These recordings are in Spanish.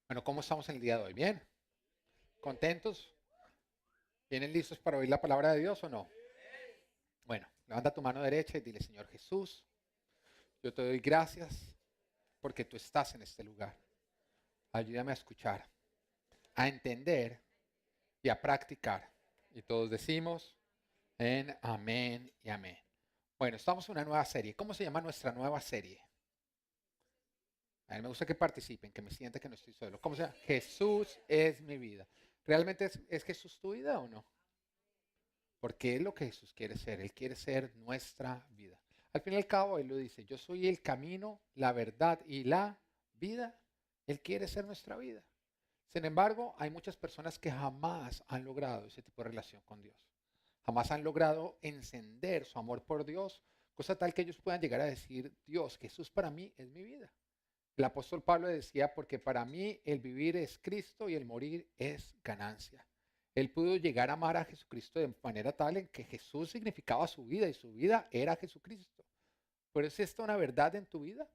Bueno, ¿cómo estamos en el día de hoy? ¿Bien? ¿Contentos? ¿Vienen listos para oír la palabra de Dios o no? Bueno, levanta tu mano derecha y dile, Señor Jesús, yo te doy gracias porque tú estás en este lugar. Ayúdame a escuchar, a entender y a practicar. Y todos decimos en amén y amén. Bueno, estamos en una nueva serie. ¿Cómo se llama nuestra nueva serie? A mí me gusta que participen, que me sienta que no estoy solo. ¿Cómo se llama? Jesús es mi vida. ¿Realmente es Jesús tu vida o no? Porque es lo que Jesús quiere ser. Él quiere ser nuestra vida. Al fin y al cabo, Él lo dice, yo soy el camino, la verdad y la vida. Él quiere ser nuestra vida. Sin embargo, hay muchas personas que jamás han logrado ese tipo de relación con Dios. Jamás han logrado encender su amor por Dios, cosa tal que ellos puedan llegar a decir, Dios, Jesús para mí es mi vida. El apóstol Pablo decía, porque para mí el vivir es Cristo y el morir es ganancia. Él pudo llegar a amar a Jesucristo de manera tal en que Jesús significaba su vida y su vida era Jesucristo. ¿Pero es esto una verdad en tu vida?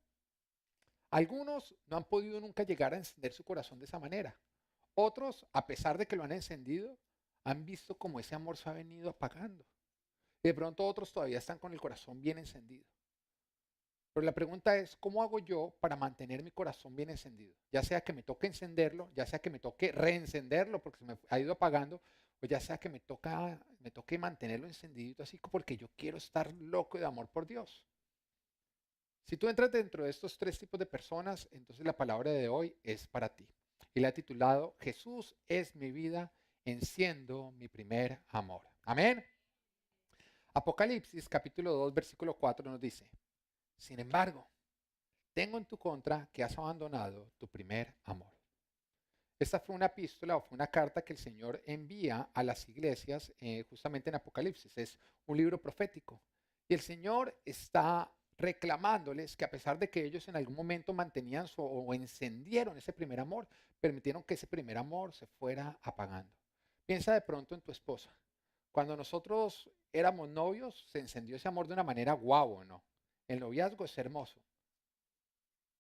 Algunos no han podido nunca llegar a encender su corazón de esa manera. Otros, a pesar de que lo han encendido, han visto cómo ese amor se ha venido apagando. Y de pronto otros todavía están con el corazón bien encendido. Pero la pregunta es, ¿cómo hago yo para mantener mi corazón bien encendido? Ya sea que me toque encenderlo, ya sea que me toque reencenderlo porque se me ha ido apagando, o ya sea que me toque mantenerlo encendido así porque yo quiero estar loco de amor por Dios. Si tú entras dentro de estos tres tipos de personas, entonces la palabra de hoy es para ti. Y la he titulado, Jesús es mi vida, enciendo mi primer amor. Amén. Apocalipsis capítulo 2 versículo 4 nos dice, sin embargo, tengo en tu contra que has abandonado tu primer amor. Esta fue una epístola o fue una carta que el Señor envía a las iglesias justamente en Apocalipsis. Es un libro profético. Y el Señor está reclamándoles que a pesar de que ellos en algún momento mantenían o encendieron ese primer amor, permitieron que ese primer amor se fuera apagando. Piensa de pronto en tu esposa. Cuando nosotros éramos novios, se encendió ese amor de una manera guau, ¿no? El noviazgo es hermoso,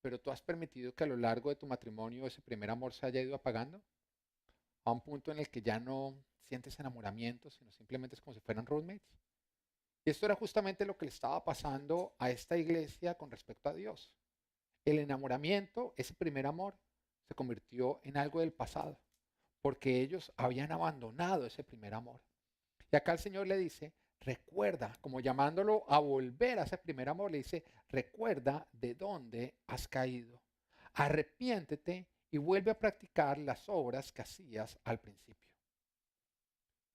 pero tú has permitido que a lo largo de tu matrimonio ese primer amor se haya ido apagando a un punto en el que ya no sientes enamoramiento, sino simplemente es como si fueran roommates. Y esto era justamente lo que le estaba pasando a esta iglesia con respecto a Dios. El enamoramiento, ese primer amor, se convirtió en algo del pasado, porque ellos habían abandonado ese primer amor. Y acá el Señor le dice, recuerda, como llamándolo a volver a ese primer amor, le dice, recuerda de dónde has caído. Arrepiéntete y vuelve a practicar las obras que hacías al principio.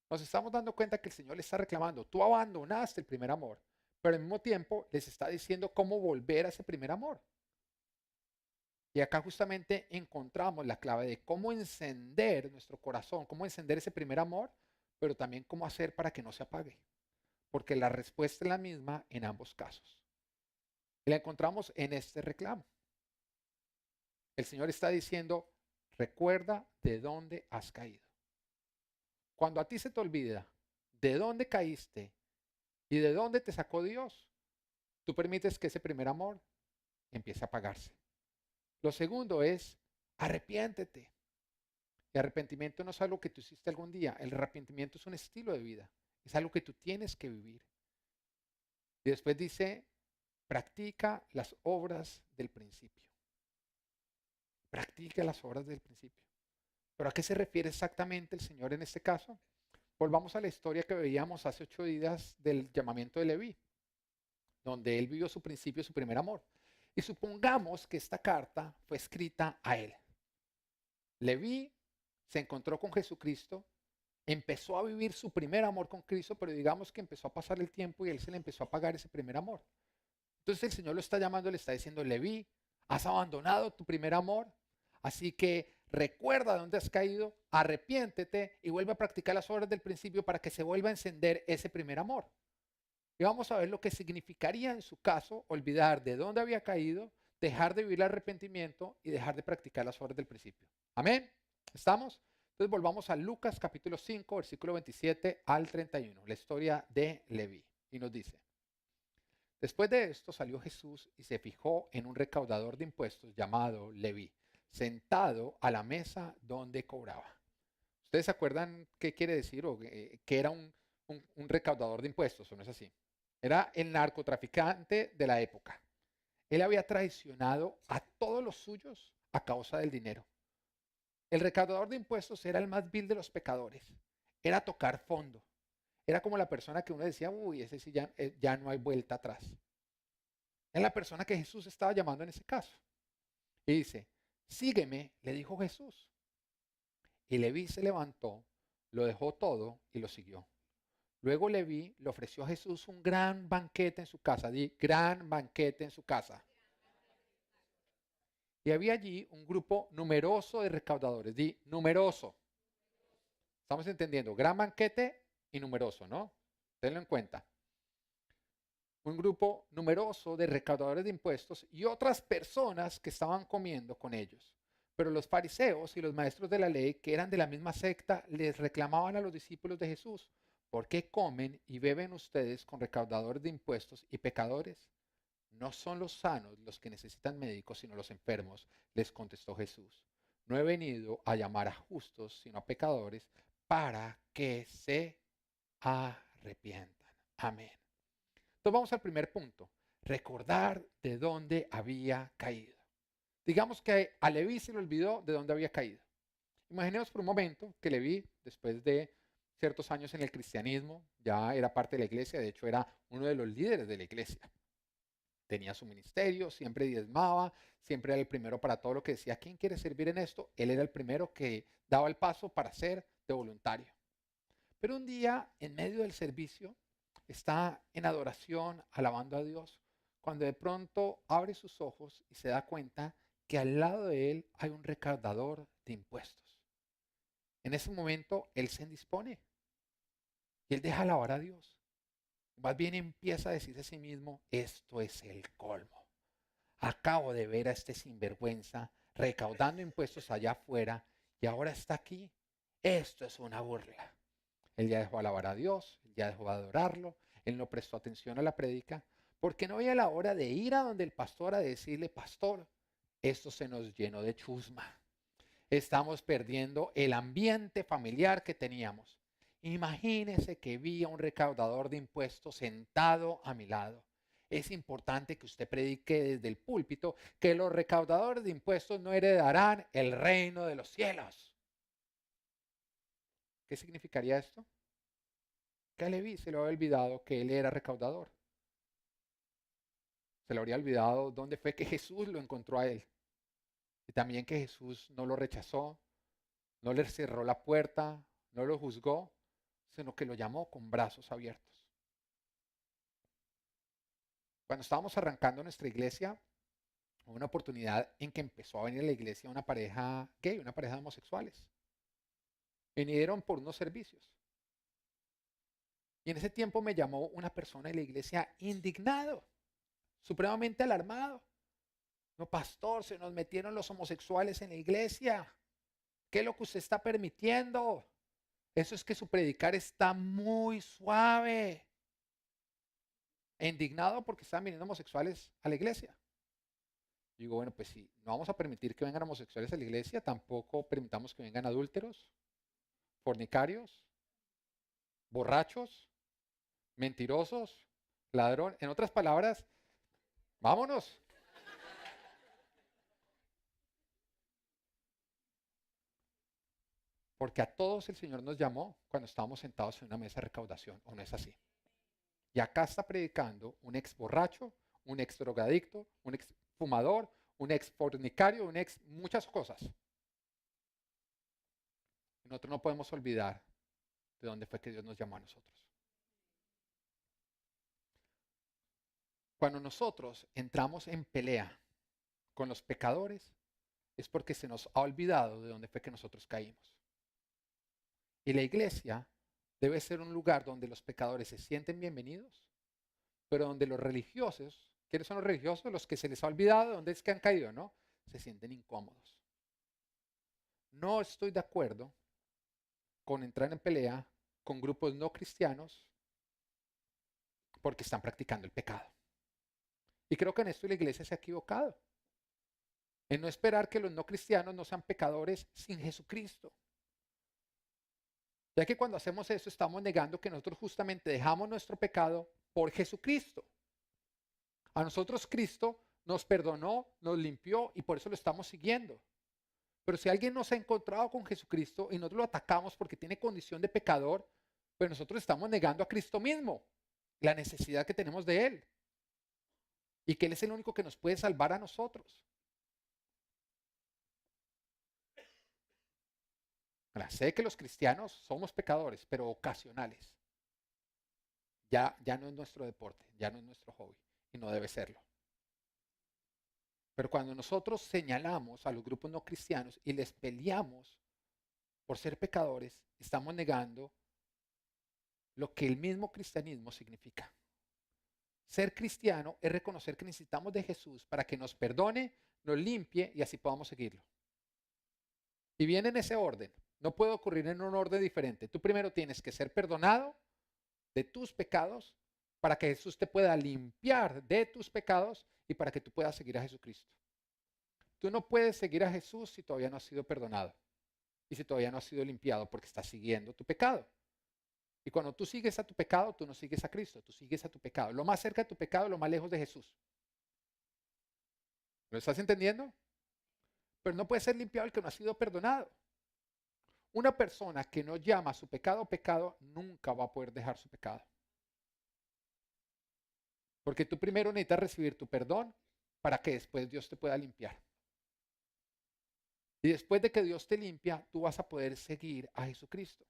Nos estamos dando cuenta que el Señor le está reclamando, tú abandonaste el primer amor, pero al mismo tiempo les está diciendo cómo volver a ese primer amor. Y acá justamente encontramos la clave de cómo encender nuestro corazón, cómo encender ese primer amor, pero también cómo hacer para que no se apague. Porque la respuesta es la misma en ambos casos. Y la encontramos en este reclamo. El Señor está diciendo, recuerda de dónde has caído. Cuando a ti se te olvida de dónde caíste y de dónde te sacó Dios, tú permites que ese primer amor empiece a apagarse. Lo segundo es, arrepiéntete. El arrepentimiento no es algo que tú hiciste algún día, el arrepentimiento es un estilo de vida, es algo que tú tienes que vivir. Y después dice, practica las obras del principio. Practica las obras del principio. ¿Pero a qué se refiere exactamente el Señor en este caso? Volvamos a la historia que veíamos hace 8 días del llamamiento de Leví, donde él vivió su principio, su primer amor. Y supongamos que esta carta fue escrita a él. Leví se encontró con Jesucristo, empezó a vivir su primer amor con Cristo, pero digamos que empezó a pasar el tiempo y él se le empezó a apagar ese primer amor. Entonces el Señor lo está llamando, le está diciendo, Leví, has abandonado tu primer amor, así que recuerda dónde has caído, arrepiéntete y vuelve a practicar las obras del principio para que se vuelva a encender ese primer amor. Y vamos a ver lo que significaría en su caso olvidar de dónde había caído, dejar de vivir el arrepentimiento y dejar de practicar las obras del principio. Amén. ¿Estamos? Entonces volvamos a Lucas capítulo 5, versículo 27 al 31, la historia de Leví. Y nos dice, después de esto salió Jesús y se fijó en un recaudador de impuestos llamado Leví, sentado a la mesa donde cobraba. ¿Ustedes se acuerdan qué quiere decir o qué era un recaudador de impuestos o no es así? Era el narcotraficante de la época. Él había traicionado a todos los suyos a causa del dinero. El recaudador de impuestos era el más vil de los pecadores. Era tocar fondo. Era como la persona que uno decía, uy, ese sí ya no hay vuelta atrás. Es la persona que Jesús estaba llamando en ese caso. Y dice, sígueme, le dijo Jesús. Y Leví se levantó, lo dejó todo y lo siguió. Luego Leví le ofreció a Jesús un gran banquete en su casa. Di, gran banquete en su casa. Y había allí un grupo numeroso de recaudadores. Di, numeroso. Estamos entendiendo, gran banquete y numeroso, ¿no? Tenlo en cuenta. Un grupo numeroso de recaudadores de impuestos y otras personas que estaban comiendo con ellos. Pero los fariseos y los maestros de la ley, que eran de la misma secta, les reclamaban a los discípulos de Jesús, ¿por qué comen y beben ustedes con recaudadores de impuestos y pecadores? No son los sanos los que necesitan médicos, sino los enfermos, les contestó Jesús. No he venido a llamar a justos, sino a pecadores, para que se arrepientan. Amén. Entonces vamos al primer punto, recordar de dónde había caído. Digamos que a Leví se le olvidó de dónde había caído. Imaginemos por un momento que Leví, después de ciertos años en el cristianismo, ya era parte de la iglesia, de hecho era uno de los líderes de la iglesia. Tenía su ministerio, siempre diezmaba, siempre era el primero para todo lo que decía, ¿quién quiere servir en esto? Él era el primero que daba el paso para ser de voluntario. Pero un día, en medio del servicio, está en adoración, alabando a Dios, cuando de pronto abre sus ojos y se da cuenta que al lado de él hay un recaudador de impuestos. En ese momento, él se indispone y él deja alabar a Dios. Más bien empieza a decirse a sí mismo, esto es el colmo. Acabo de ver a este sinvergüenza recaudando impuestos allá afuera y ahora está aquí. Esto es una burla. Él ya dejó alabar a Dios, él ya dejó adorarlo, él no prestó atención a la prédica, porque no había la hora de ir a donde el pastor a decirle, pastor, esto se nos llenó de chusma. Estamos perdiendo el ambiente familiar que teníamos. Imagínese que vi a un recaudador de impuestos sentado a mi lado. Es importante que usted predique desde el púlpito que los recaudadores de impuestos no heredarán el reino de los cielos. ¿Qué significaría esto? Que a Leví se le había olvidado que él era recaudador. Se le habría olvidado dónde fue que Jesús lo encontró a él. Y también que Jesús no lo rechazó, no le cerró la puerta, no lo juzgó, sino que lo llamó con brazos abiertos. Cuando estábamos arrancando nuestra iglesia, hubo una oportunidad en que empezó a venir a la iglesia una pareja gay, una pareja de homosexuales. Vinieron por unos servicios. Y en ese tiempo me llamó una persona de la iglesia indignado, supremamente alarmado. No, pastor, se nos metieron los homosexuales en la iglesia. ¿Qué es lo que usted está permitiendo? Eso es que su predicar está muy suave. E indignado porque estaban viniendo homosexuales a la iglesia. Y digo, bueno, pues si no vamos a permitir que vengan homosexuales a la iglesia, tampoco permitamos que vengan adúlteros, fornicarios, borrachos, mentirosos, ladrón. En otras palabras, vámonos. Porque a todos el Señor nos llamó cuando estábamos sentados en una mesa de recaudación, ¿o no es así? Y acá está predicando un ex borracho, un ex drogadicto, un ex fumador, un ex fornicario, un ex muchas cosas. Y nosotros no podemos olvidar de dónde fue que Dios nos llamó a nosotros. Cuando nosotros entramos en pelea con los pecadores, es porque se nos ha olvidado de dónde fue que nosotros caímos. Y la iglesia debe ser un lugar donde los pecadores se sienten bienvenidos, pero donde los religiosos, ¿quiénes son los religiosos? Los que se les ha olvidado de dónde es que han caído, ¿no? Se sienten incómodos. No estoy de acuerdo con entrar en pelea con grupos no cristianos porque están practicando el pecado. Y creo que en esto la iglesia se ha equivocado. En no esperar que los no cristianos no sean pecadores sin Jesucristo. Ya que cuando hacemos eso estamos negando que nosotros justamente dejamos nuestro pecado por Jesucristo. A nosotros Cristo nos perdonó, nos limpió y por eso lo estamos siguiendo. Pero si alguien no se ha encontrado con Jesucristo y nosotros lo atacamos porque tiene condición de pecador, pues nosotros estamos negando a Cristo mismo, la necesidad que tenemos de Él. Y que Él es el único que nos puede salvar a nosotros. Ahora, sé que los cristianos somos pecadores, pero ocasionales. Ya no es nuestro deporte, ya no es nuestro hobby y no debe serlo. Pero cuando nosotros señalamos a los grupos no cristianos y les peleamos por ser pecadores, estamos negando lo que el mismo cristianismo significa. Ser cristiano es reconocer que necesitamos de Jesús para que nos perdone, nos limpie y así podamos seguirlo. Y viene en ese orden. No puede ocurrir en un orden diferente. Tú primero tienes que ser perdonado de tus pecados para que Jesús te pueda limpiar de tus pecados y para que tú puedas seguir a Jesucristo. Tú no puedes seguir a Jesús si todavía no has sido perdonado y si todavía no has sido limpiado porque estás siguiendo tu pecado. Y cuando tú sigues a tu pecado, tú no sigues a Cristo, tú sigues a tu pecado. Lo más cerca de tu pecado, lo más lejos de Jesús. ¿Lo estás entendiendo? Pero no puede ser limpiado el que no ha sido perdonado. Una persona que no llama a su pecado pecado nunca va a poder dejar su pecado. Porque tú primero necesitas recibir tu perdón para que después Dios te pueda limpiar. Y después de que Dios te limpia, tú vas a poder seguir a Jesucristo.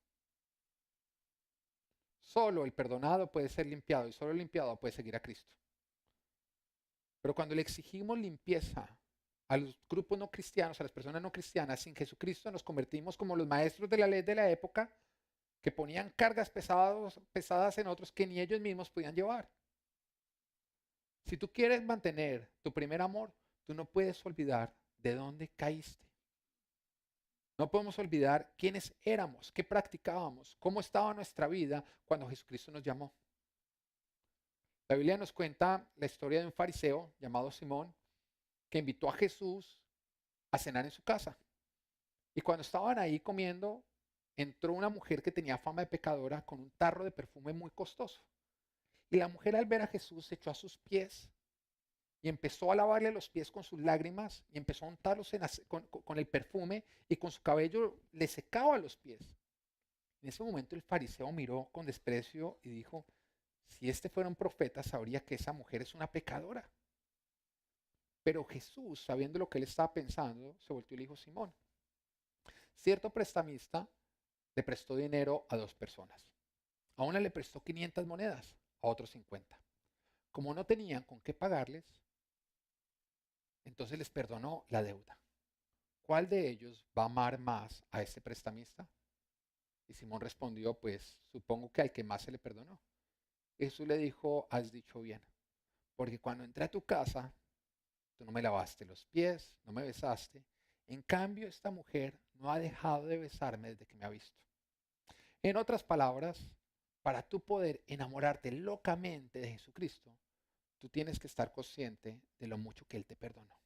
Solo el perdonado puede ser limpiado y solo el limpiado puede seguir a Cristo. Pero cuando le exigimos limpieza a los grupos no cristianos, a las personas no cristianas, sin Jesucristo nos convertimos como los maestros de la ley de la época que ponían cargas pesadas en otros que ni ellos mismos podían llevar. Si tú quieres mantener tu primer amor, tú no puedes olvidar de dónde caíste. No podemos olvidar quiénes éramos, qué practicábamos, cómo estaba nuestra vida cuando Jesucristo nos llamó. La Biblia nos cuenta la historia de un fariseo llamado Simón que invitó a Jesús a cenar en su casa. Y cuando estaban ahí comiendo, entró una mujer que tenía fama de pecadora con un tarro de perfume muy costoso. Y la mujer al ver a Jesús se echó a sus pies y empezó a lavarle los pies con sus lágrimas y empezó a untarlos con el perfume y con su cabello le secaba los pies. En ese momento el fariseo miró con desprecio y dijo, si este fuera un profeta sabría que esa mujer es una pecadora. Pero Jesús, sabiendo lo que él estaba pensando, se volteó y le dijo, Simón, cierto prestamista le prestó dinero a dos personas. A una le prestó 500 monedas, a otros 50. Como no tenían con qué pagarles, entonces les perdonó la deuda. ¿Cuál de ellos va a amar más a ese prestamista? Y Simón respondió, pues supongo que al que más se le perdonó. Jesús le dijo, has dicho bien, porque cuando entré a tu casa, tú no me lavaste los pies, no me besaste. En cambio, esta mujer no ha dejado de besarme desde que me ha visto. En otras palabras, para tú poder enamorarte locamente de Jesucristo, tú tienes que estar consciente de lo mucho que Él te perdonó.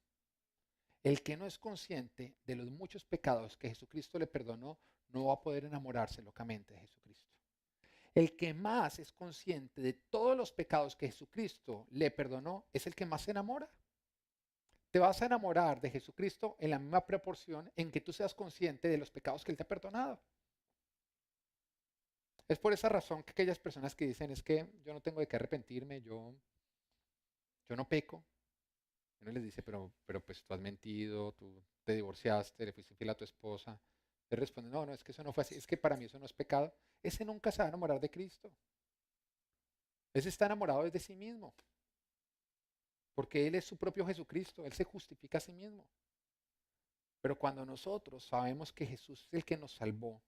El que no es consciente de los muchos pecados que Jesucristo le perdonó, no va a poder enamorarse locamente de Jesucristo. El que más es consciente de todos los pecados que Jesucristo le perdonó, es el que más se enamora. Te vas a enamorar de Jesucristo en la misma proporción en que tú seas consciente de los pecados que Él te ha perdonado. Es por esa razón que aquellas personas que dicen es que yo no tengo de qué arrepentirme, yo no peco. Uno les dice, pero pues tú has mentido, tú te divorciaste, le fuiste infiel a tu esposa. Le responden, no, es que eso no fue así, es que para mí eso no es pecado. Ese nunca se va a enamorar de Cristo. Ese está enamorado de sí mismo. Porque Él es su propio Jesucristo, Él se justifica a sí mismo. Pero cuando nosotros sabemos que Jesús es el que nos salvó,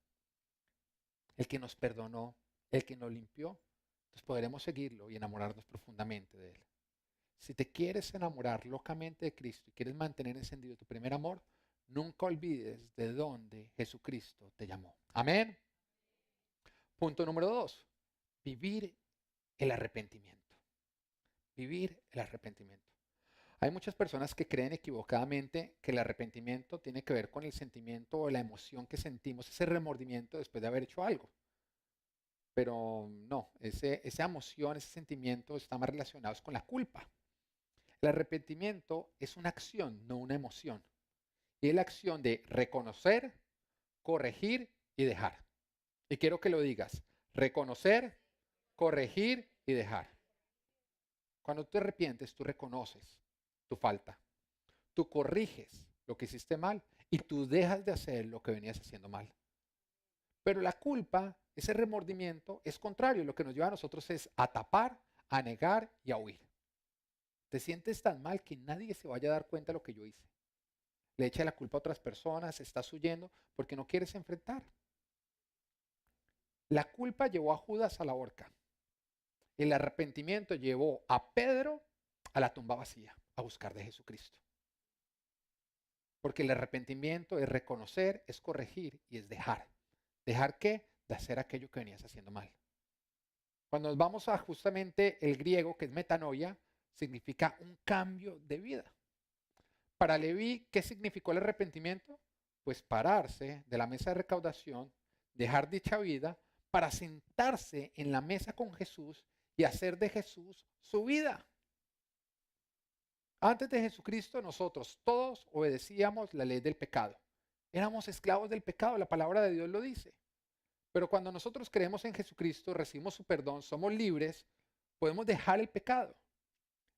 el que nos perdonó, el que nos limpió, entonces podremos seguirlo y enamorarnos profundamente de Él. Si te quieres enamorar locamente de Cristo y quieres mantener encendido tu primer amor, nunca olvides de dónde Jesucristo te llamó. Amén. Punto número 2. Vivir el arrepentimiento. Vivir el arrepentimiento. Hay muchas personas que creen equivocadamente que el arrepentimiento tiene que ver con el sentimiento o la emoción que sentimos, ese remordimiento después de haber hecho algo. Pero no, esa emoción, ese sentimiento están más relacionados con la culpa. El arrepentimiento es una acción, no una emoción. Y es la acción de reconocer, corregir y dejar. Y quiero que lo digas, reconocer, corregir y dejar. Cuando tú te arrepientes, tú reconoces tu falta, tú corriges lo que hiciste mal y tú dejas de hacer lo que venías haciendo mal. Pero la culpa, ese remordimiento, es contrario. Lo que nos lleva a nosotros es a tapar, a negar y a huir. Te sientes tan mal que nadie se vaya a dar cuenta de lo que yo hice. Le echa la culpa a otras personas, estás huyendo porque no quieres enfrentar. La culpa llevó a Judas a la horca. El arrepentimiento llevó a Pedro a la tumba vacía, a buscar de Jesucristo. Porque el arrepentimiento es reconocer, es corregir y es dejar. ¿Dejar qué? De hacer aquello que venías haciendo mal. Cuando nos vamos a justamente el griego, que es metanoia, significa un cambio de vida. Para Leví, ¿qué significó el arrepentimiento? Pues pararse de la mesa de recaudación, dejar dicha vida para sentarse en la mesa con Jesús y hacer de Jesús su vida. Antes de Jesucristo, nosotros todos obedecíamos la ley del pecado. Éramos esclavos del pecado, la palabra de Dios lo dice. Pero cuando nosotros creemos en Jesucristo, recibimos su perdón, somos libres, podemos dejar el pecado.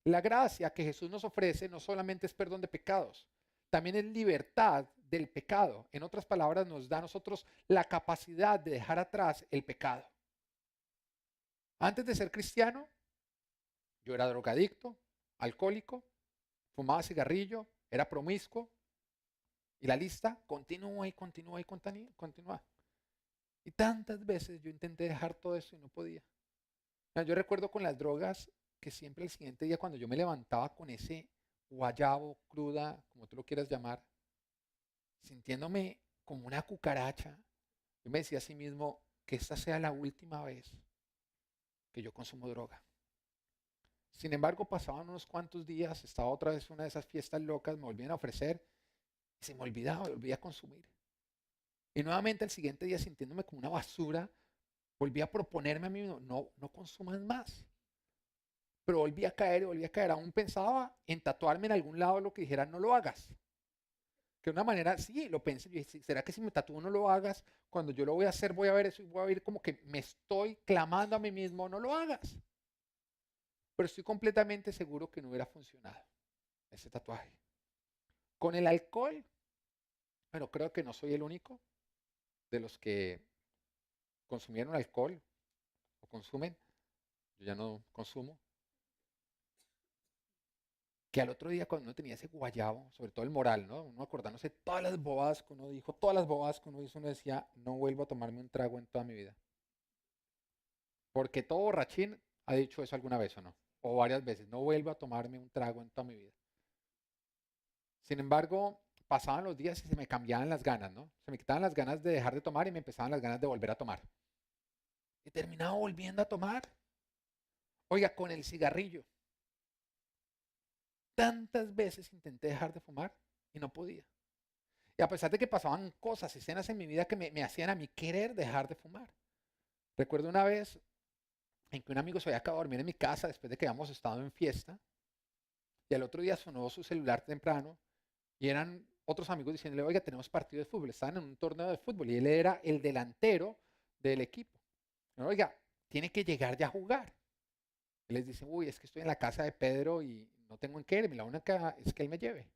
La gracia que Jesús nos ofrece no solamente es perdón de pecados, también es libertad del pecado. En otras palabras, nos da a nosotros la capacidad de dejar atrás el pecado. Antes de ser cristiano, yo era drogadicto, alcohólico, fumaba cigarrillo, era promiscuo, y la lista continúa y continúa y continúa. Y tantas veces yo intenté dejar todo eso y no podía. Yo recuerdo con las drogas que siempre el siguiente día cuando yo me levantaba con ese guayabo, cruda, como tú lo quieras llamar, sintiéndome como una cucaracha, yo me decía a sí mismo que esta sea la última vez que yo consumo droga. Sin embargo, pasaban unos cuantos días, estaba otra vez en una de esas fiestas locas, me volvían a ofrecer y se me olvidaba, volvía a consumir. Y nuevamente el siguiente día sintiéndome como una basura, volví a proponerme a mí mismo, no consumas más. Pero volví a caer y volví a caer. Aún pensaba en tatuarme en algún lado lo que dijera no lo hagas. Que de una manera, sí, lo pensé. Yo dije, ¿será que si me tatúo no lo hagas? Cuando yo lo voy a hacer, voy a ver eso y voy a ver como que me estoy clamando a mí mismo, no lo hagas. Pero estoy completamente seguro que no hubiera funcionado ese tatuaje. Con el alcohol, bueno, creo que no soy el único de los que consumieron alcohol o consumen. Yo ya no consumo. Que al otro día cuando uno tenía ese guayabo, sobre todo el moral, ¿no? Uno acordándose todas las bobadas que uno dijo, todas las bobadas que uno hizo, uno decía, no vuelvo a tomarme un trago en toda mi vida. Porque todo borrachín ha dicho eso alguna vez o no, o varias veces, no vuelvo a tomarme un trago en toda mi vida. Sin embargo, pasaban los días y se me cambiaban las ganas, ¿no? Se me quitaban las ganas de dejar de tomar y me empezaban las ganas de volver a tomar. Y terminaba volviendo a tomar. Oiga, con el cigarrillo. Tantas veces intenté dejar de fumar y no podía. Y a pesar de que pasaban cosas, escenas en mi vida que me hacían a mí querer dejar de fumar. Recuerdo una vez en que un amigo se había acabado de dormir en mi casa después de que habíamos estado en fiesta y al otro día sonó su celular temprano y eran otros amigos diciéndole, oiga, tenemos partido de fútbol, estaban en un torneo de fútbol y él era el delantero del equipo. Oiga, tiene que llegar ya a jugar. Y les dice, uy, es que estoy en la casa de Pedro y no tengo en qué irme, la única es que él me lleve.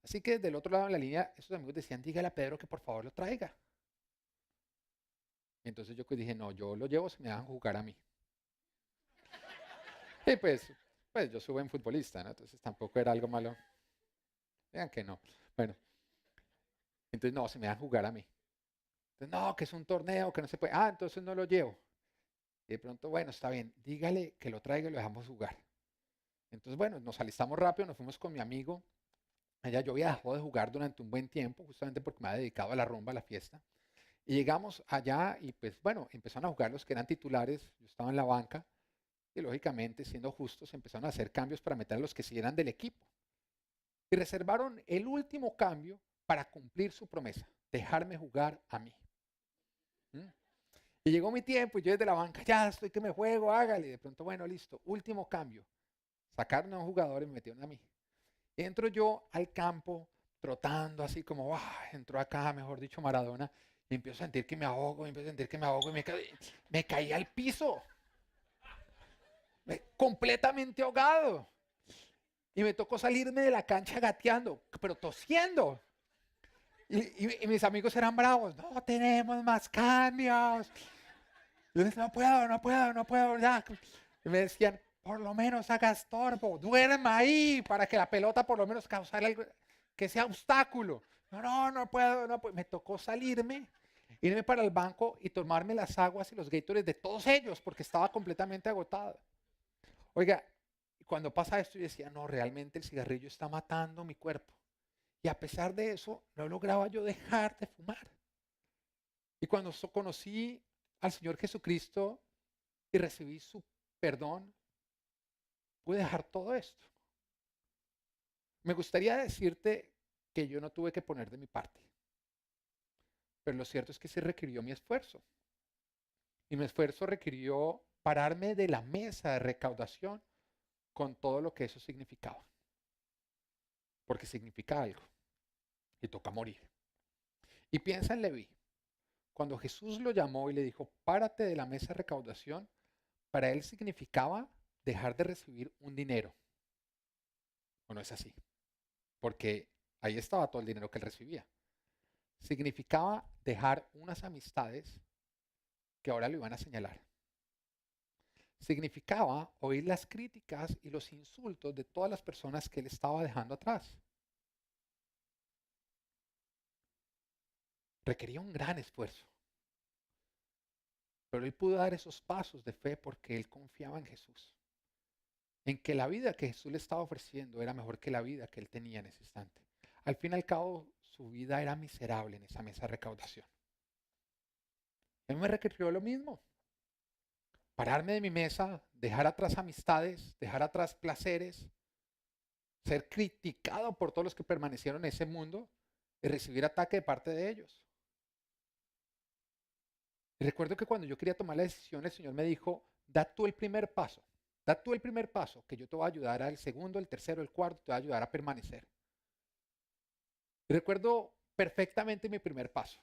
Así que del otro lado de la línea, esos amigos decían, dígale a Pedro que por favor lo traiga. Y entonces yo pues dije, no, yo lo llevo si me dejan jugar a mí. Y pues yo soy buen futbolista, ¿no? Entonces tampoco era algo malo. Vean que no. Bueno, entonces no, si me dejan jugar a mí. Entonces, no, que es un torneo, que no se puede. Ah, entonces no lo llevo. Y de pronto, bueno, está bien, dígale que lo traiga y lo dejamos jugar. Entonces, bueno, nos alistamos rápido, nos fuimos con mi amigo. Allá yo había dejado de jugar durante un buen tiempo, justamente porque me había dedicado a la rumba, a la fiesta. Y llegamos allá y pues bueno, empezaron a jugar los que eran titulares, yo estaba en la banca y lógicamente, siendo justos, empezaron a hacer cambios para meter a los que sí eran del equipo. y reservaron el último cambio para cumplir su promesa, dejarme jugar a mí. ¿Mm? Y llegó mi tiempo y yo desde la banca, ya estoy que me juego, hágale. Y de pronto, bueno, listo, último cambio. Sacaron a un jugador y me metieron a mí. Y entro yo al campo trotando así como, entró acá, mejor dicho, Maradona, y empiezo a sentir que me ahogo, empiezo a sentir que me ahogo y me caí al piso, completamente ahogado. Y me tocó salirme de la cancha gateando, pero tosiendo. Y mis amigos eran bravos, no tenemos más cambios. Yo les decía, no puedo, ya. Y me decían, por lo menos haga estorbo, duerma ahí para que la pelota por lo menos causara algo, que sea obstáculo. No puedo, no puedo. Me tocó salirme, irme para el banco y tomarme las aguas y los Gatorades de todos ellos porque estaba completamente agotado. Oiga, cuando pasa esto yo decía, no, realmente el cigarrillo está matando mi cuerpo. Y a pesar de eso, no lograba yo dejar de fumar. Y cuando conocí al Señor Jesucristo y recibí su perdón, pude dejar todo esto. Me gustaría decirte que yo no tuve que poner de mi parte, pero lo cierto es que sí requirió mi esfuerzo. Y mi esfuerzo requirió pararme de la mesa de recaudación con todo lo que eso significaba. Porque significa algo y toca morir. Y piensa en Leví. Cuando Jesús lo llamó y le dijo, párate de la mesa de recaudación, para él significaba dejar de recibir un dinero. ¿O no es así? Porque ahí estaba todo el dinero que él recibía. Significaba dejar unas amistades que ahora lo iban a señalar. Significaba oír las críticas y los insultos de todas las personas que él estaba dejando atrás. Requería un gran esfuerzo. Pero él pudo dar esos pasos de fe porque él confiaba en Jesús. En que la vida que Jesús le estaba ofreciendo era mejor que la vida que él tenía en ese instante. Al fin y al cabo, su vida era miserable en esa mesa de recaudación. A mí me requirió lo mismo. Pararme de mi mesa, dejar atrás amistades, dejar atrás placeres, ser criticado por todos los que permanecieron en ese mundo y recibir ataque de parte de ellos. Y recuerdo que cuando yo quería tomar la decisión, el Señor me dijo, da tú el primer paso, da tú el primer paso, que yo te voy a ayudar al segundo, el tercero, el cuarto, te voy a ayudar a permanecer. Y recuerdo perfectamente mi primer paso.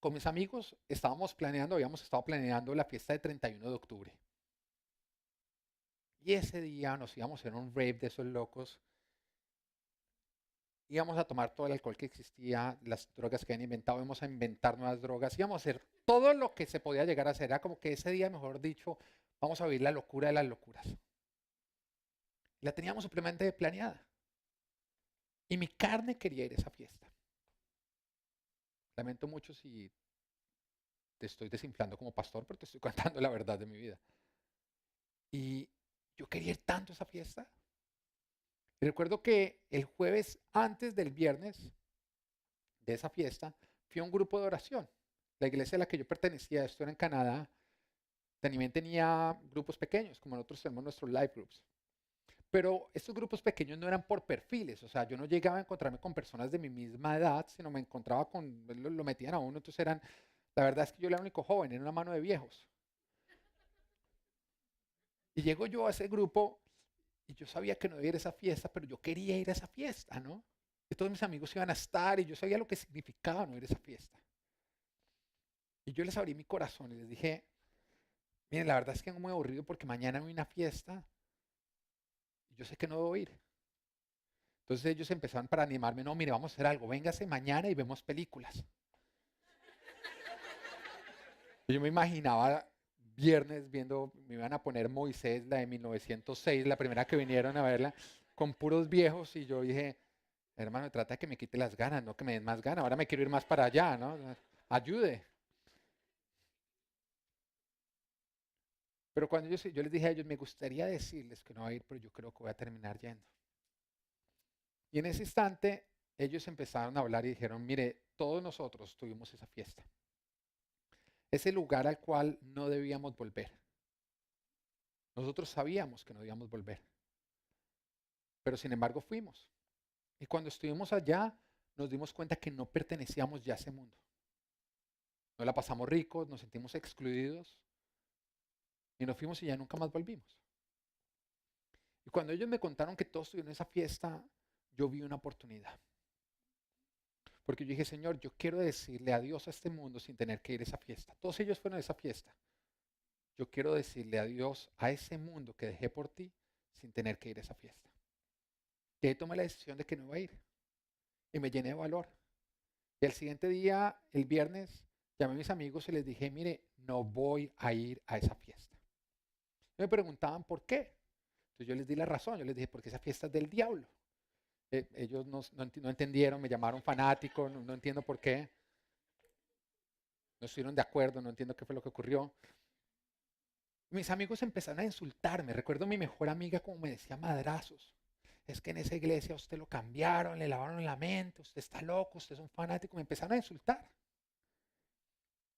Con mis amigos habíamos estado planeando la fiesta de 31 de octubre. Y ese día nos íbamos a hacer un rave de esos locos. Íbamos a tomar todo el alcohol que existía, las drogas que habían inventado, íbamos a inventar nuevas drogas, íbamos a hacer todo lo que se podía llegar a hacer. Era como que ese día, mejor dicho, vamos a vivir la locura de las locuras. La teníamos supremamente planeada. Y mi carne quería ir a esa fiesta. Lamento mucho si te estoy desinflando como pastor, pero te estoy contando la verdad de mi vida. Y yo quería ir tanto a esa fiesta. Y recuerdo que el jueves antes del viernes de esa fiesta, fui a un grupo de oración. La iglesia a la que yo pertenecía, esto era en Canadá, también tenía grupos pequeños, como nosotros tenemos nuestros live groups. Pero estos grupos pequeños no eran por perfiles, o sea, yo no llegaba a encontrarme con personas de mi misma edad, sino me encontraba con, lo metían a uno, entonces eran, la verdad es que yo era el único joven, era una mano de viejos. Y llego yo a ese grupo y yo sabía que no iba a ir a esa fiesta, pero yo quería ir a esa fiesta, ¿no? Y todos mis amigos iban a estar y yo sabía lo que significaba no ir a esa fiesta. Y yo les abrí mi corazón y les dije, miren, la verdad es que es muy aburrido porque mañana hay una fiesta y yo sé que no debo ir. Entonces ellos empezaron para animarme, no, mire, vamos a hacer algo, véngase mañana y vemos películas. Y yo me imaginaba viernes viendo, me iban a poner Moisés, la de 1906, la primera que vinieron a verla, con puros viejos y yo dije, hermano, trata de que me quite las ganas, no que me den más ganas, ahora me quiero ir más para allá, ¿no? Ayude. Pero cuando yo les dije a ellos, me gustaría decirles que no voy a ir, pero yo creo que voy a terminar yendo. Y en ese instante, ellos empezaron a hablar y dijeron, mire, todos nosotros tuvimos esa fiesta. Ese lugar al cual no debíamos volver. Nosotros sabíamos que no debíamos volver. Pero sin embargo fuimos. Y cuando estuvimos allá, nos dimos cuenta que no pertenecíamos ya a ese mundo. No la pasamos ricos, nos sentimos excluidos y nos fuimos y ya nunca más volvimos. Y cuando ellos me contaron que todos estuvieron en esa fiesta, yo vi una oportunidad. Porque yo dije, Señor, yo quiero decirle adiós a este mundo sin tener que ir a esa fiesta. Todos ellos fueron a esa fiesta. Yo quiero decirle adiós a ese mundo que dejé por ti sin tener que ir a esa fiesta. Y ahí tomé la decisión de que no iba a ir. Y me llené de valor. Y al siguiente día, el viernes, llamé a mis amigos y les dije, mire, no voy a ir a esa fiesta. Y me preguntaban por qué. Entonces yo les di la razón. Yo les dije, porque esa fiesta es del diablo. Ellos no entendieron, me llamaron fanático, no entiendo por qué. No estuvieron de acuerdo, no entiendo qué fue lo que ocurrió. Mis amigos empezaron a insultarme. Recuerdo a mi mejor amiga como me decía madrazos. Es que en esa iglesia a usted lo cambiaron, le lavaron la mente, usted está loco, usted es un fanático. Me empezaron a insultar.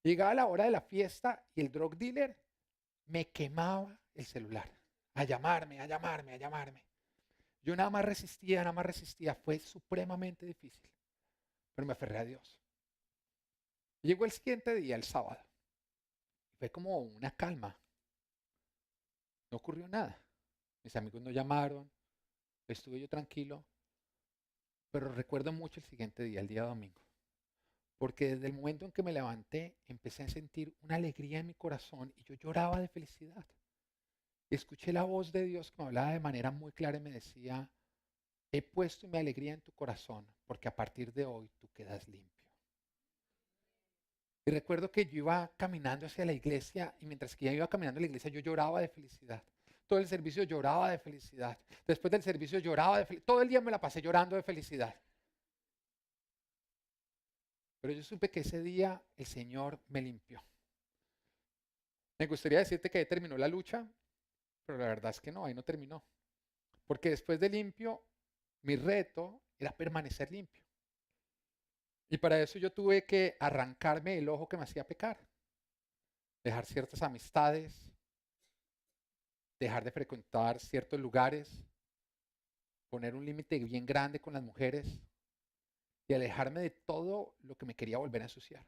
Llegaba la hora de la fiesta y el drug dealer me quemaba el celular. A llamarme, a llamarme, a llamarme. Yo nada más resistía, nada más resistía. Fue supremamente difícil. Pero me aferré a Dios. Llegó el siguiente día, el sábado. Fue como una calma. No ocurrió nada. Mis amigos no llamaron. Estuve yo tranquilo. Pero recuerdo mucho el siguiente día, el día domingo. Porque desde el momento en que me levanté, empecé a sentir una alegría en mi corazón y yo lloraba de felicidad. Escuché la voz de Dios que me hablaba de manera muy clara y me decía, he puesto mi alegría en tu corazón porque a partir de hoy tú quedas limpio. Y recuerdo que yo iba caminando hacia la iglesia y mientras que ya iba caminando a la iglesia yo lloraba de felicidad. Todo el servicio lloraba de felicidad. Después del servicio lloraba de felicidad. Todo el día me la pasé llorando de felicidad. Pero yo supe que ese día el Señor me limpió. Me gustaría decirte que ahí terminó la lucha, pero la verdad es que no, ahí no terminó. Porque después de limpio, mi reto era permanecer limpio. Y para eso yo tuve que arrancarme el ojo que me hacía pecar. Dejar ciertas amistades, dejar de frecuentar ciertos lugares, poner un límite bien grande con las mujeres y alejarme de todo lo que me quería volver a ensuciar.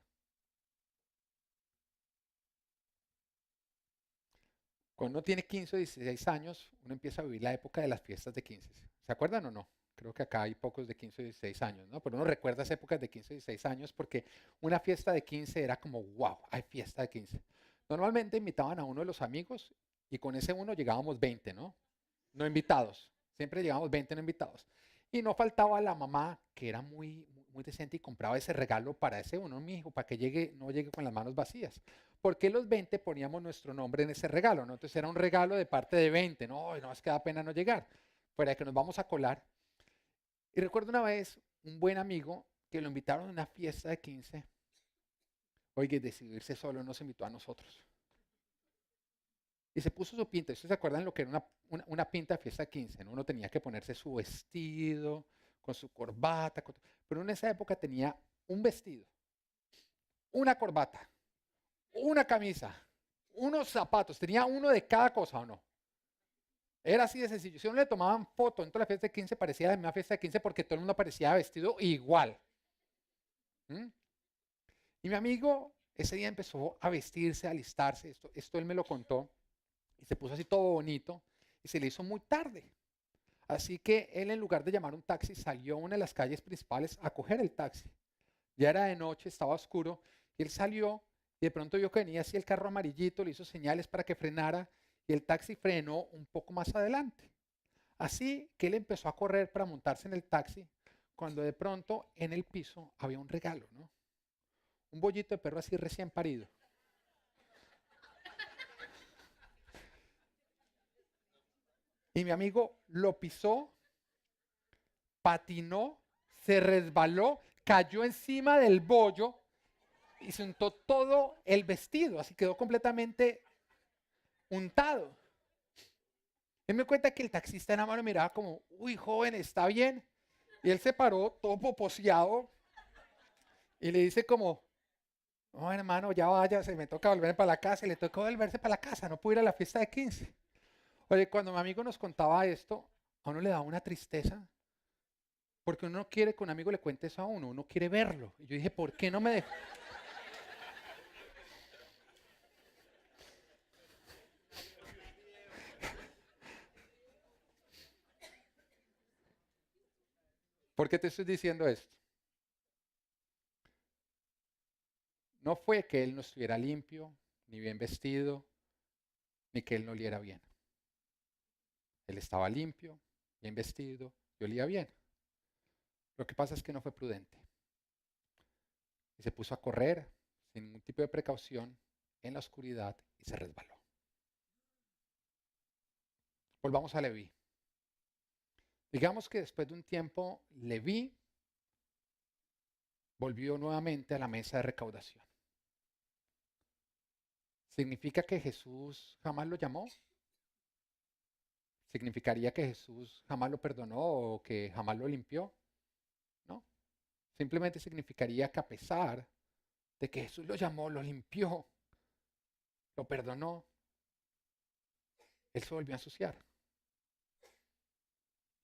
Cuando uno tiene 15 o 16 años, uno empieza a vivir la época de las fiestas de 15. ¿Se acuerdan o no? Creo que acá hay pocos de 15 o 16 años, ¿no? Pero uno recuerda esas épocas de 15 o 16 años porque una fiesta de 15 era como, wow, hay fiesta de 15. Normalmente invitaban a uno de los amigos y con ese uno llegábamos 20, ¿no? No invitados. Siempre llegábamos 20 no invitados. Y no faltaba la mamá, que era muy decente y compraba ese regalo para ese uno, mi hijo, para que no llegue con las manos vacías. ¿Por qué los 20 poníamos nuestro nombre en ese regalo? ¿No? Entonces era un regalo de parte de 20. No, es que da pena no llegar. Fuera de que nos vamos a colar. Y recuerdo una vez un buen amigo que lo invitaron a una fiesta de 15. Oye, decidió irse solo, nos invitó a nosotros. Y se puso su pinta. ¿Ustedes se acuerdan lo que era una pinta de fiesta de 15? ¿No? Uno tenía que ponerse su vestido, con su corbata. Pero en esa época tenía un vestido, una corbata, una camisa, unos zapatos. Tenía uno de cada cosa, ¿o no? Era así de sencillo. Si no le tomaban foto en toda la fiesta de 15, parecía la misma fiesta de 15 porque todo el mundo parecía vestido igual. ¿Mm? Y mi amigo ese día empezó a vestirse, a alistarse. Esto él me lo contó. Y se puso así todo bonito. Y se le hizo muy tarde. Así que él, en lugar de llamar un taxi, salió a una de las calles principales a coger el taxi. Ya era de noche, estaba oscuro. Y él salió y de pronto vio que venía así el carro amarillito, le hizo señales para que frenara. Y el taxi frenó un poco más adelante. Así que él empezó a correr para montarse en el taxi, cuando de pronto en el piso había un regalo, ¿no? Un bollito de perro así recién parido. Y mi amigo lo pisó, patinó, se resbaló, cayó encima del bollo y se untó todo el vestido, así quedó completamente untado. Él me cuenta que el taxista en la mano miraba como, uy, joven, ¿está bien? Y él se paró todo poposeado y le dice como, no, hermano, ya vaya, se me toca volver para la casa y le toca volverse para la casa, no pude ir a la fiesta de 15. Oye, cuando mi amigo nos contaba esto, a uno le daba una tristeza. Porque uno no quiere que un amigo le cuente eso a uno, uno quiere verlo. Y yo dije, ¿por qué no me dejó? ¿Por qué te estoy diciendo esto? No fue que él no estuviera limpio, ni bien vestido, ni que él no oliera bien. Él estaba limpio, bien vestido y olía bien. Lo que pasa es que no fue prudente. Y se puso a correr sin ningún tipo de precaución en la oscuridad y se resbaló. Volvamos a Leví. Digamos que después de un tiempo, Leví volvió nuevamente a la mesa de recaudación. ¿Significa que Jesús jamás lo llamó? ¿Significaría que Jesús jamás lo perdonó o que jamás lo limpió? No. Simplemente significaría que a pesar de que Jesús lo llamó, lo limpió, lo perdonó, él se volvió a ensuciar.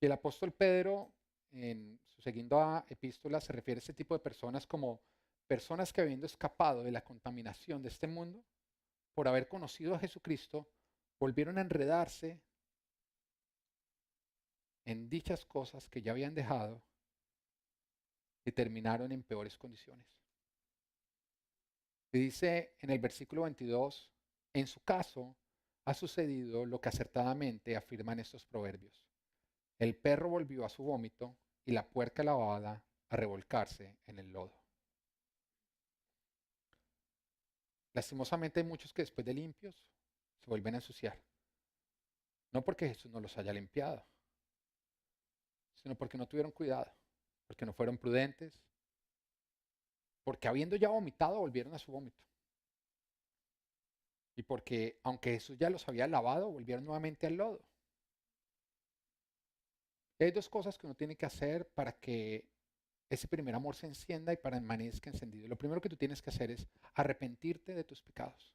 Y el apóstol Pedro, en su segunda epístola, se refiere a este tipo de personas como personas que habiendo escapado de la contaminación de este mundo, por haber conocido a Jesucristo, volvieron a enredarse en dichas cosas que ya habían dejado y terminaron en peores condiciones. Y dice en el versículo 22, en su caso ha sucedido lo que acertadamente afirman estos proverbios. El perro volvió a su vómito y la puerca lavada a revolcarse en el lodo. Lastimosamente hay muchos que después de limpios se vuelven a ensuciar. No porque Jesús no los haya limpiado, sino porque no tuvieron cuidado, porque no fueron prudentes, porque habiendo ya vomitado volvieron a su vómito. Y porque aunque Jesús ya los había lavado, volvieron nuevamente al lodo. Y hay dos cosas que uno tiene que hacer para que ese primer amor se encienda y permanezca encendido. Lo primero que tú tienes que hacer es arrepentirte de tus pecados.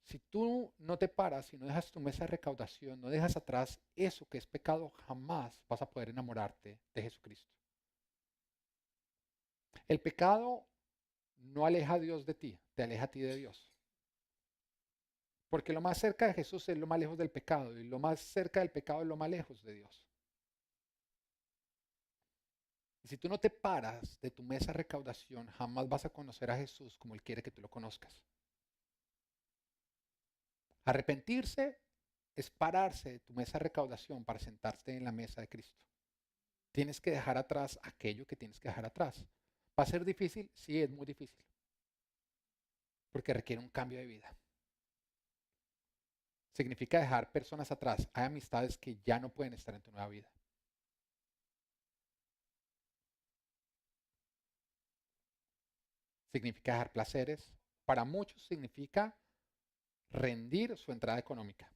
Si tú no te paras y no dejas tu mesa de recaudación, no dejas atrás eso que es pecado, jamás vas a poder enamorarte de Jesucristo. El pecado no aleja a Dios de ti, te aleja a ti de Dios. Porque lo más cerca de Jesús es lo más lejos del pecado y lo más cerca del pecado es lo más lejos de Dios. Y si tú no te paras de tu mesa de recaudación, jamás vas a conocer a Jesús como Él quiere que tú lo conozcas. Arrepentirse es pararse de tu mesa de recaudación para sentarte en la mesa de Cristo. Tienes que dejar atrás aquello que tienes que dejar atrás. ¿Va a ser difícil? Sí, es muy difícil. Porque requiere un cambio de vida. Significa dejar personas atrás. Hay amistades que ya no pueden estar en tu nueva vida. Significa dejar placeres. Para muchos significa rendir su entrada económica.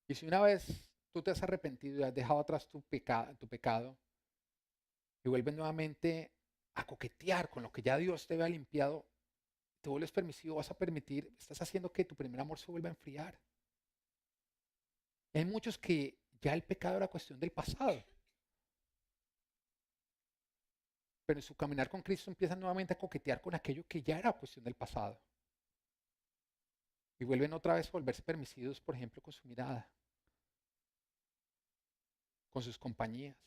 Y si una vez tú te has arrepentido y has dejado atrás tu pecado y vuelves nuevamente a coquetear con lo que ya Dios te había limpiado, te vuelves permisivo, vas a permitir, estás haciendo que tu primer amor se vuelva a enfriar. Hay muchos que ya el pecado era cuestión del pasado, pero en su caminar con Cristo empiezan nuevamente a coquetear con aquello que ya era cuestión del pasado. Y vuelven otra vez a volverse permisivos, por ejemplo, con su mirada, con sus compañías,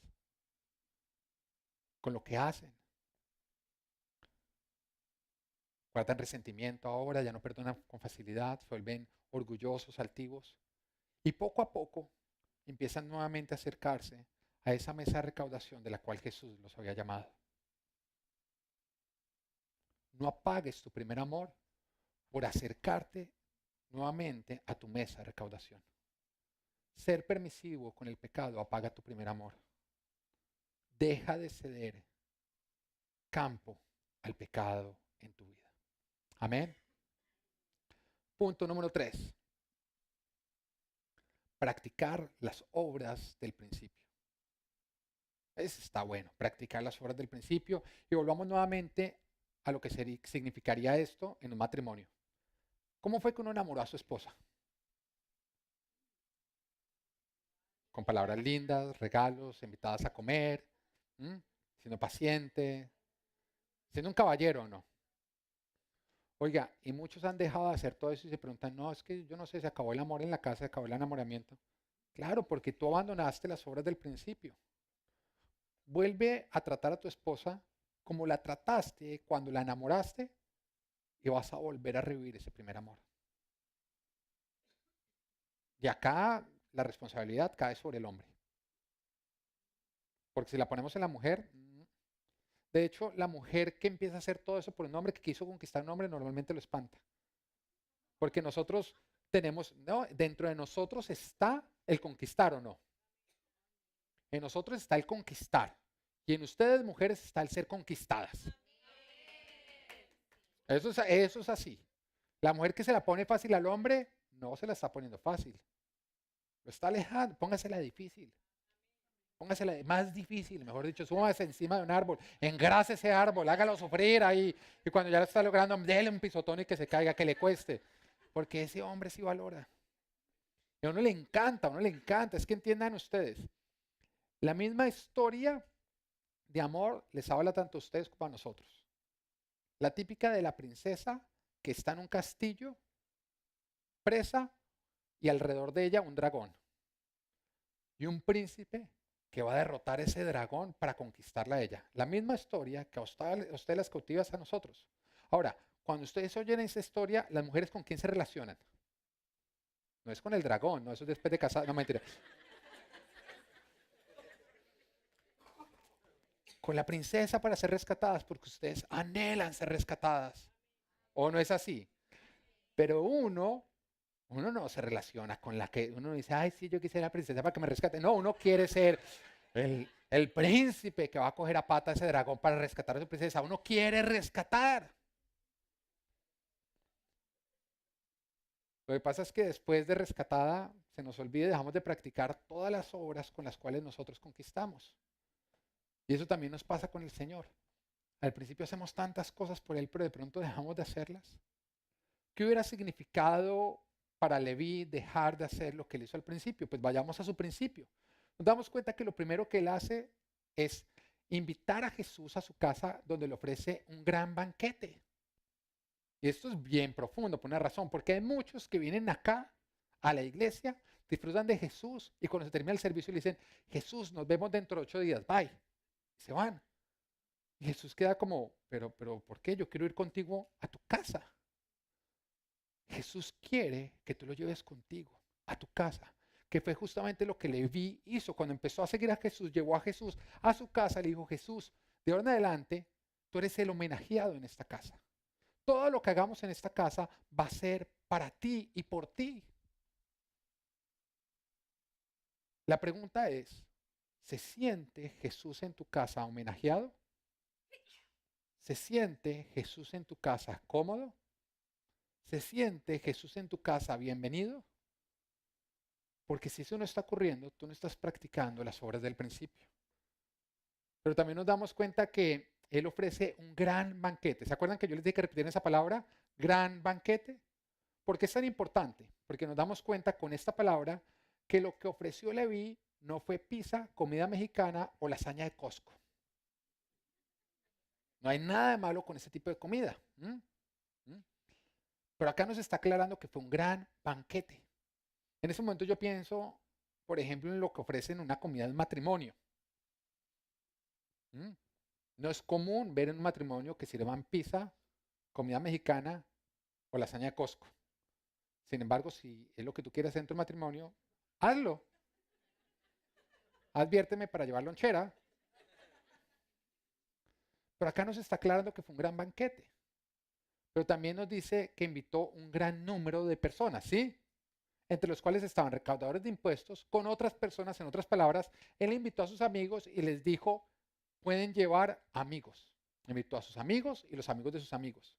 con lo que hacen. Guardan resentimiento ahora, ya no perdonan con facilidad, se vuelven orgullosos, altivos. Y poco a poco empiezan nuevamente a acercarse a esa mesa de recaudación de la cual Jesús los había llamado. No apagues tu primer amor por acercarte nuevamente a tu mesa de recaudación. Ser permisivo con el pecado apaga tu primer amor. Deja de ceder campo al pecado en tu vida. Amén. Punto número 3. Practicar las obras del principio. Eso está bueno, practicar las obras del principio. Y volvamos nuevamente a lo que significaría esto en un matrimonio. ¿Cómo fue que uno enamoró a su esposa? Con palabras lindas, regalos, invitadas a comer, ¿m? Siendo paciente, siendo un caballero o no. Oiga, y muchos han dejado de hacer todo eso y se preguntan, no, es que yo no sé, se acabó el amor en la casa, se acabó el enamoramiento. Claro, porque tú abandonaste las obras del principio. Vuelve a tratar a tu esposa como la trataste cuando la enamoraste y vas a volver a revivir ese primer amor. Y acá la responsabilidad cae sobre el hombre. Porque si la ponemos en la mujer, de hecho, la mujer que empieza a hacer todo eso por un hombre que quiso conquistar a un hombre normalmente lo espanta. Porque nosotros tenemos, no, dentro de nosotros está el conquistar o no. En nosotros está el conquistar. Y en ustedes, mujeres, está el ser conquistadas. Eso es así. La mujer que se la pone fácil al hombre, no se la está poniendo fácil. Lo está alejando, póngasela difícil. Póngasela más difícil, mejor dicho, súmase encima de un árbol, engrase ese árbol, hágalo sufrir ahí. Y cuando ya lo está logrando, déle un pisotón y que se caiga, que le cueste. Porque ese hombre sí valora. Y a uno le encanta, Es que entiendan ustedes. La misma historia de amor les habla tanto a ustedes como a nosotros. La típica de la princesa que está en un castillo, presa, y alrededor de ella un dragón. Y un príncipe que va a derrotar ese dragón para conquistarla a ella. La misma historia que a usted las cautiva a nosotros. Ahora, cuando ustedes oyen esa historia, las mujeres con quién se relacionan. No es con el dragón, no, eso es después de casar, no mentira. Con la princesa para ser rescatadas, porque ustedes anhelan ser rescatadas. ¿O no es así? Pero uno no se relaciona con la que uno dice, ay, sí, yo quisiera princesa para que me rescate. No, uno quiere ser el príncipe que va a coger a pata a ese dragón para rescatar a su princesa. Uno quiere rescatar. Lo que pasa es que después de rescatada se nos olvida y dejamos de practicar todas las obras con las cuales nosotros conquistamos. Y eso también nos pasa con el Señor. Al principio hacemos tantas cosas por Él, pero de pronto dejamos de hacerlas. ¿Qué hubiera significado para Leví dejar de hacer lo que él hizo al principio? Pues vayamos a su principio. Nos damos cuenta que lo primero que él hace es invitar a Jesús a su casa donde le ofrece un gran banquete. Y esto es bien profundo por una razón, porque hay muchos que vienen acá a la iglesia, disfrutan de Jesús y cuando se termina el servicio le dicen, Jesús, nos vemos dentro de 8 días, bye. Y se van. Y Jesús queda como, pero, ¿por qué? Yo quiero ir contigo a tu casa. Jesús quiere que tú lo lleves contigo a tu casa, que fue justamente lo que Leví hizo cuando empezó a seguir a Jesús, llevó a Jesús a su casa, le dijo, Jesús, de ahora en adelante, tú eres el homenajeado en esta casa. Todo lo que hagamos en esta casa va a ser para ti y por ti. La pregunta es, ¿se siente Jesús en tu casa homenajeado? ¿Se siente Jesús en tu casa cómodo? ¿Se siente Jesús en tu casa bienvenido? Porque si eso no está ocurriendo, tú no estás practicando las obras del principio. Pero también nos damos cuenta que Él ofrece un gran banquete. ¿Se acuerdan que yo les dije que repitieran esa palabra? Gran banquete. ¿Por qué es tan importante? Porque nos damos cuenta con esta palabra que lo que ofreció Leví no fue pizza, comida mexicana o lasaña de Costco. No hay nada de malo con ese tipo de comida. Pero acá nos está aclarando que fue un gran banquete. En ese momento yo pienso, por ejemplo, en lo que ofrecen una comida en matrimonio. No es común ver en un matrimonio que sirvan pizza, comida mexicana o lasaña de Costco. Sin embargo, si es lo que tú quieres hacer en tu matrimonio, hazlo. Adviérteme para llevar lonchera. Pero acá nos está aclarando que fue un gran banquete. Pero también nos dice que invitó un gran número de personas, ¿sí? Entre los cuales estaban recaudadores de impuestos, con otras personas, en otras palabras, él invitó a sus amigos y les dijo, pueden llevar amigos. Invitó a sus amigos y los amigos de sus amigos.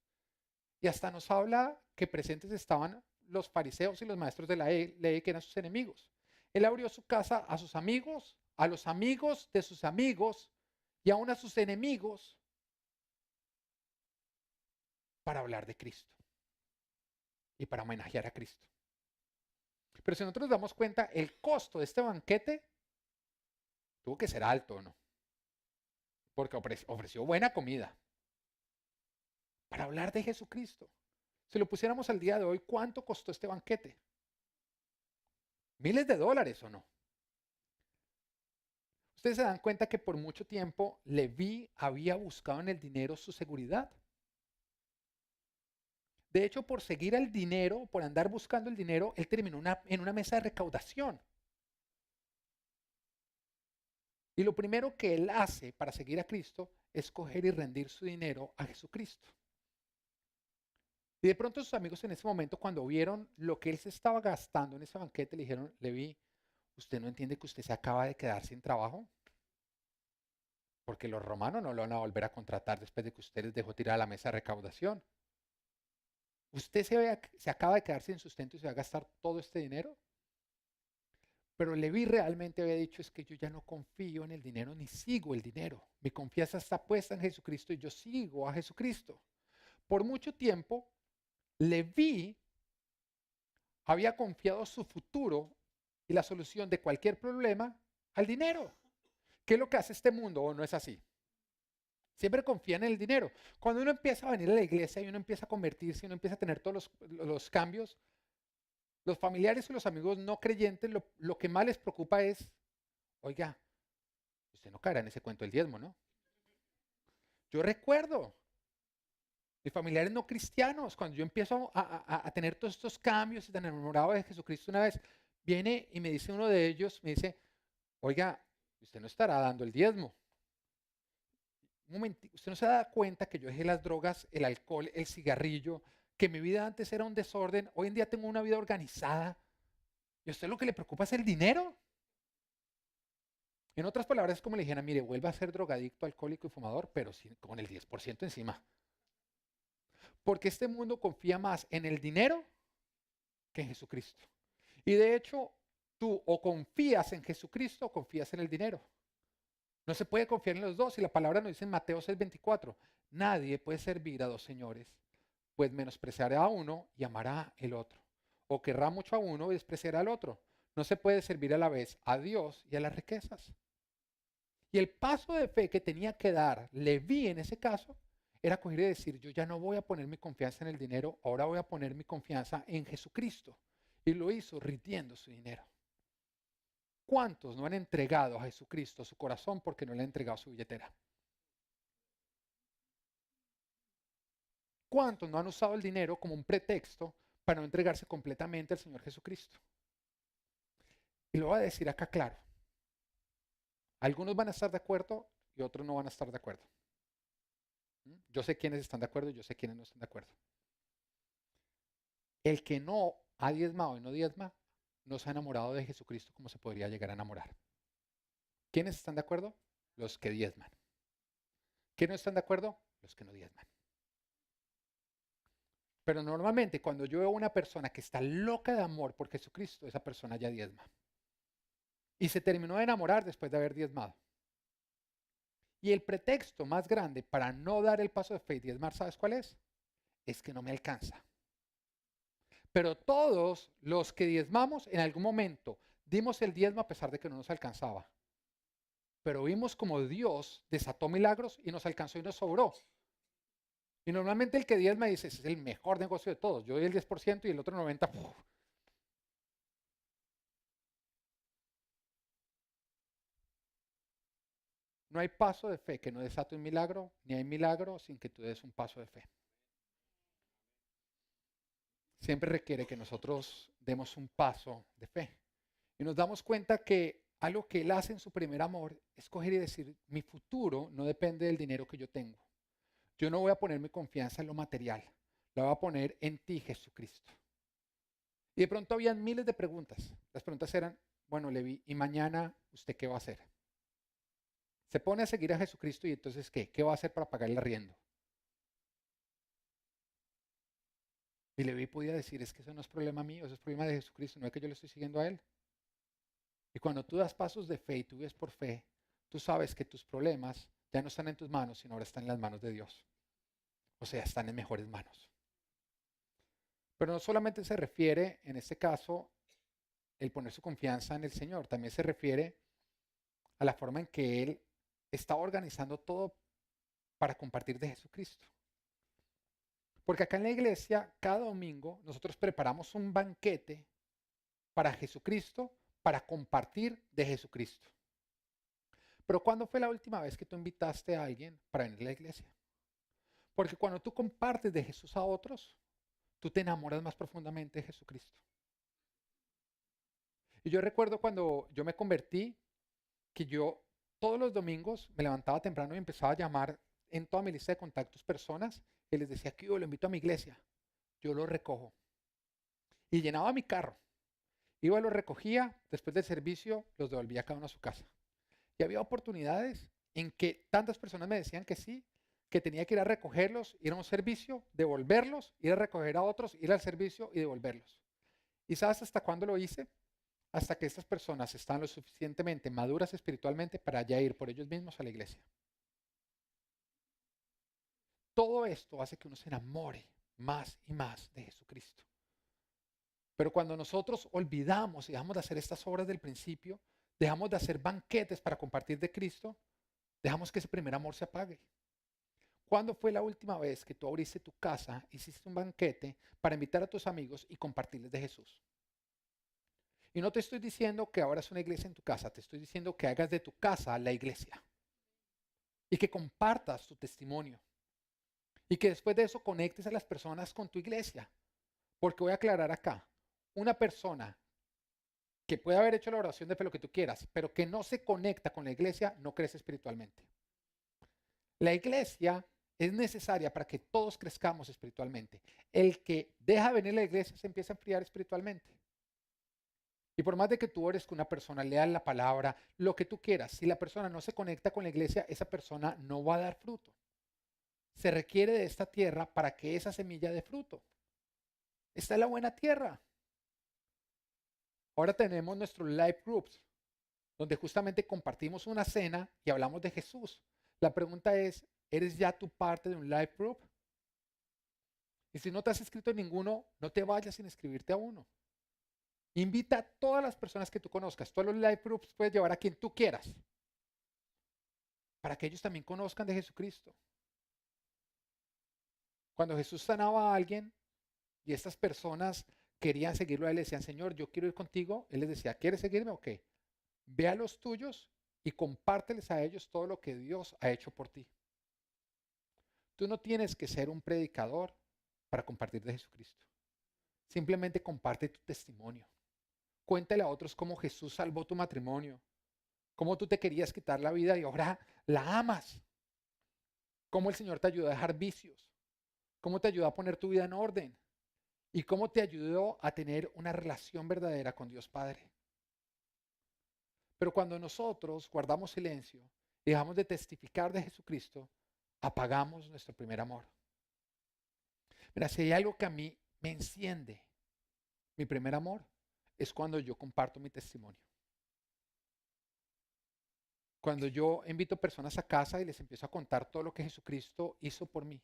Y hasta nos habla que presentes estaban los fariseos y los maestros de la ley, que eran sus enemigos. Él abrió su casa a sus amigos, a los amigos de sus amigos y aún a sus enemigos para hablar de Cristo. y para homenajear a Cristo. Pero si nosotros nos damos cuenta, el costo de este banquete tuvo que ser alto, ¿no? Porque ofreció buena comida para hablar de Jesucristo. Si lo pusiéramos al día de hoy, ¿cuánto costó este banquete? ¿Miles de dólares o no? Ustedes se dan cuenta que por mucho tiempo Leví había buscado en el dinero su seguridad. De hecho, por seguir al dinero, por andar buscando el dinero, él terminó en una mesa de recaudación. Y lo primero que él hace para seguir a Cristo es coger y rendir su dinero a Jesucristo. Y de pronto sus amigos en ese momento, cuando vieron lo que él se estaba gastando en ese banquete, le dijeron: Leví, ¿usted no entiende que usted se acaba de quedar sin trabajo? Porque los romanos no lo van a volver a contratar después de que usted les dejó tirar a la mesa de recaudación. ¿Usted se acaba de quedar sin sustento y se va a gastar todo este dinero? Pero Leví realmente había dicho: es que yo ya no confío en el dinero ni sigo el dinero. Mi confianza está puesta en Jesucristo y yo sigo a Jesucristo. Por mucho tiempo, Leví había confiado su futuro y la solución de cualquier problema al dinero. ¿Qué es lo que hace este mundo o no es así? Siempre confía en el dinero. Cuando uno empieza a venir a la iglesia y uno empieza a convertirse, uno empieza a tener todos los cambios, los familiares y los amigos no creyentes, lo que más les preocupa es: oiga, usted no caerá en ese cuento del diezmo, ¿no? Yo recuerdo mis familiares no cristianos, cuando yo empiezo a tener todos estos cambios y tan enamorado de Jesucristo, una vez viene y me dice uno de ellos, me dice: oiga, usted no estará dando el diezmo. Un momento, usted no se da cuenta que yo dejé las drogas, el alcohol, el cigarrillo, que mi vida antes era un desorden, hoy en día tengo una vida organizada, y a usted lo que le preocupa es el dinero. En otras palabras, es como le dijera: mire, vuelva a ser drogadicto, alcohólico y fumador, pero con el 10% encima. Porque este mundo confía más en el dinero que en Jesucristo. Y de hecho, tú o confías en Jesucristo o confías en el dinero. No se puede confiar en los dos. Y la palabra nos dice en Mateo 6:24: nadie puede servir a dos señores, pues menospreciará a uno y amará el otro. O querrá mucho a uno y despreciará al otro. No se puede servir a la vez a Dios y a las riquezas. Y el paso de fe que tenía que dar Leví en ese caso era coger y decir: yo ya no voy a poner mi confianza en el dinero, ahora voy a poner mi confianza en Jesucristo. Y lo hizo rindiendo su dinero. ¿Cuántos no han entregado a Jesucristo su corazón porque no le han entregado su billetera? ¿Cuántos no han usado el dinero como un pretexto para no entregarse completamente al Señor Jesucristo? Y lo voy a decir acá claro. Algunos van a estar de acuerdo y otros no van a estar de acuerdo. Yo sé quiénes están de acuerdo y yo sé quiénes no están de acuerdo. El que no ha diezmado y no diezma, no se ha enamorado de Jesucristo como se podría llegar a enamorar. ¿Quiénes están de acuerdo? Los que diezman. ¿Quiénes no están de acuerdo? Los que no diezman. Pero normalmente cuando yo veo a una persona que está loca de amor por Jesucristo, esa persona ya diezma. Y se terminó de enamorar después de haber diezmado. Y el pretexto más grande para no dar el paso de fe y diezmar, ¿sabes cuál es? Es que no me alcanza. Pero todos los que diezmamos en algún momento dimos el diezmo a pesar de que no nos alcanzaba. Pero vimos como Dios desató milagros y nos alcanzó y nos sobró. Y normalmente el que diezma dice: ese es el mejor negocio de todos. Yo doy el 10% y el otro 90%. No hay paso de fe que no desate un milagro, ni hay milagro sin que tú des un paso de fe. Siempre requiere que nosotros demos un paso de fe. Y nos damos cuenta que algo que Él hace en su primer amor es coger y decir: mi futuro no depende del dinero que yo tengo. Yo no voy a poner mi confianza en lo material, la voy a poner en ti, Jesucristo. Y de pronto habían miles de preguntas. Las preguntas eran: bueno, Leví, ¿y mañana usted qué va a hacer? Se pone a seguir a Jesucristo y entonces ¿qué? ¿Qué va a hacer para pagar el arriendo? Y Leví podía decir: es que eso no es problema mío, eso es problema de Jesucristo, no es que yo le estoy siguiendo a Él. Y cuando tú das pasos de fe y tú vives por fe, tú sabes que tus problemas ya no están en tus manos, sino ahora están en las manos de Dios. O sea, están en mejores manos. Pero no solamente se refiere, en este caso, el poner su confianza en el Señor, también se refiere a la forma en que Él está organizando todo para compartir de Jesucristo. Porque acá en la iglesia, cada domingo, nosotros preparamos un banquete para Jesucristo, para compartir de Jesucristo. Pero ¿cuándo fue la última vez que tú invitaste a alguien para venir a la iglesia? Porque cuando tú compartes de Jesús a otros, tú te enamoras más profundamente de Jesucristo. Y yo recuerdo cuando yo me convertí, que yo todos los domingos me levantaba temprano y empezaba a llamar en toda mi lista de contactos personas y les decía que yo lo invito a mi iglesia, yo lo recojo. Y llenaba mi carro, iba, lo recogía, después del servicio los devolvía cada uno a su casa. Y había oportunidades en que tantas personas me decían que sí, que tenía que ir a recogerlos, ir a un servicio, devolverlos, ir a recoger a otros, ir al servicio y devolverlos. ¿Y sabes hasta cuándo lo hice? Hasta que estas personas están lo suficientemente maduras espiritualmente para ya ir por ellos mismos a la iglesia. Todo esto hace que uno se enamore más y más de Jesucristo. Pero cuando nosotros olvidamos y dejamos de hacer estas obras del principio, dejamos de hacer banquetes para compartir de Cristo, dejamos que ese primer amor se apague. ¿Cuándo fue la última vez que tú abriste tu casa, hiciste un banquete para invitar a tus amigos y compartirles de Jesús? Y no te estoy diciendo que abras una iglesia en tu casa, te estoy diciendo que hagas de tu casa la iglesia y que compartas tu testimonio y que después de eso conectes a las personas con tu iglesia. Porque voy a aclarar acá, una persona que puede haber hecho la oración de fe, lo que tú quieras, pero que no se conecta con la iglesia, no crece espiritualmente. La iglesia es necesaria para que todos crezcamos espiritualmente. El que deja venir a la iglesia se empieza a enfriar espiritualmente. Y por más de que tú ores con una persona, leas la palabra, lo que tú quieras, si la persona no se conecta con la iglesia, esa persona no va a dar fruto. Se requiere de esta tierra para que esa semilla dé fruto. Esta es la buena tierra. Ahora tenemos nuestros life groups, donde justamente compartimos una cena y hablamos de Jesús. La pregunta es, ¿eres ya tu parte de un life group? Y si no te has inscrito en ninguno, no te vayas sin inscribirte a uno. Invita a todas las personas que tú conozcas. Todos los life groups puedes llevar a quien tú quieras, para que ellos también conozcan de Jesucristo. Cuando Jesús sanaba a alguien y estas personas querían seguirlo a él, le decían, Señor, yo quiero ir contigo. Él les decía, ¿quieres seguirme o qué? Ve a los tuyos y compárteles a ellos todo lo que Dios ha hecho por ti. Tú no tienes que ser un predicador para compartir de Jesucristo. Simplemente comparte tu testimonio. Cuéntale a otros cómo Jesús salvó tu matrimonio, cómo tú te querías quitar la vida y ahora la amas, cómo el Señor te ayudó a dejar vicios, cómo te ayudó a poner tu vida en orden y cómo te ayudó a tener una relación verdadera con Dios Padre. Pero cuando nosotros guardamos silencio y dejamos de testificar de Jesucristo, apagamos nuestro primer amor. Mira, si hay algo que a mí me enciende, mi primer amor, es cuando yo comparto mi testimonio. Cuando yo invito personas a casa y les empiezo a contar todo lo que Jesucristo hizo por mí.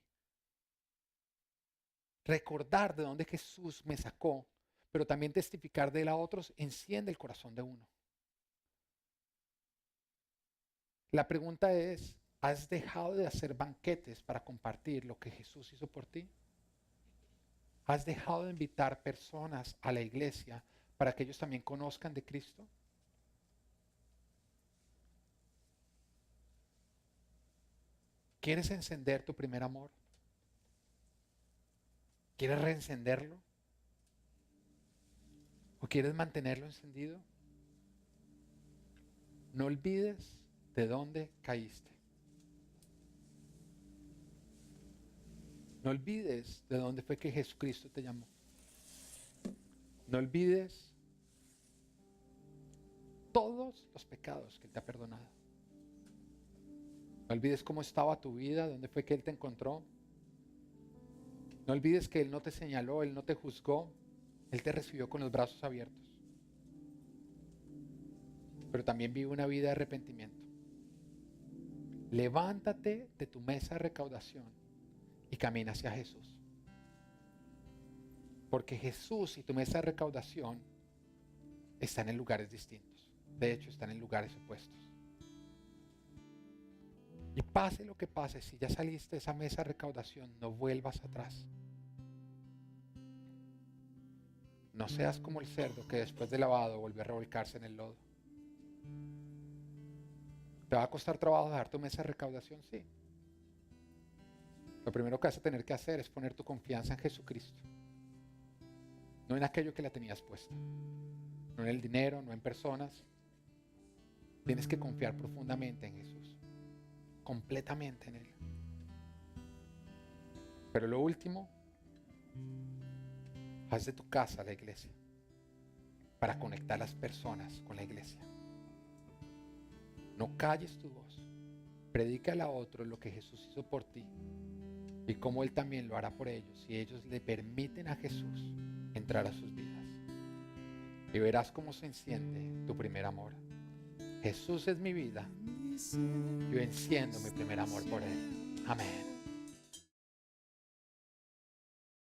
Recordar de dónde Jesús me sacó, pero también testificar de él a otros, enciende el corazón de uno. La pregunta es, ¿has dejado de hacer banquetes para compartir lo que Jesús hizo por ti? ¿Has dejado de invitar personas a la iglesia para que ellos también conozcan de Cristo? ¿Quieres encender tu primer amor? ¿Quieres reencenderlo? ¿O quieres mantenerlo encendido? No olvides de dónde caíste. No olvides de dónde fue que Jesucristo te llamó. No olvides todos los pecados que Él te ha perdonado. No olvides cómo estaba tu vida, dónde fue que Él te encontró. No olvides que Él no te señaló, Él no te juzgó, Él te recibió con los brazos abiertos. Pero también vive una vida de arrepentimiento. Levántate de tu mesa de recaudación y camina hacia Jesús. Porque Jesús y tu mesa de recaudación están en lugares distintos. De hecho, están en lugares opuestos. Y pase lo que pase, si ya saliste de esa mesa de recaudación, no vuelvas atrás. No seas como el cerdo que después de lavado vuelve a revolcarse en el lodo. ¿Te va a costar trabajo dejar tu mesa de recaudación? Sí. Lo primero que vas a tener que hacer es poner tu confianza en Jesucristo. No en aquello que la tenías puesta. No en el dinero, no en personas. Tienes que confiar profundamente en Jesús. Completamente en Él. Pero lo último, haz de tu casa la iglesia. Para conectar a las personas con la iglesia. No calles tu voz. Predícale a otros lo que Jesús hizo por ti. Y cómo Él también lo hará por ellos. Si ellos le permiten a Jesús entrar a sus vidas. Y verás cómo se enciende tu primer amor. Jesús es mi vida. Yo enciendo mi primer amor por Él. Amén.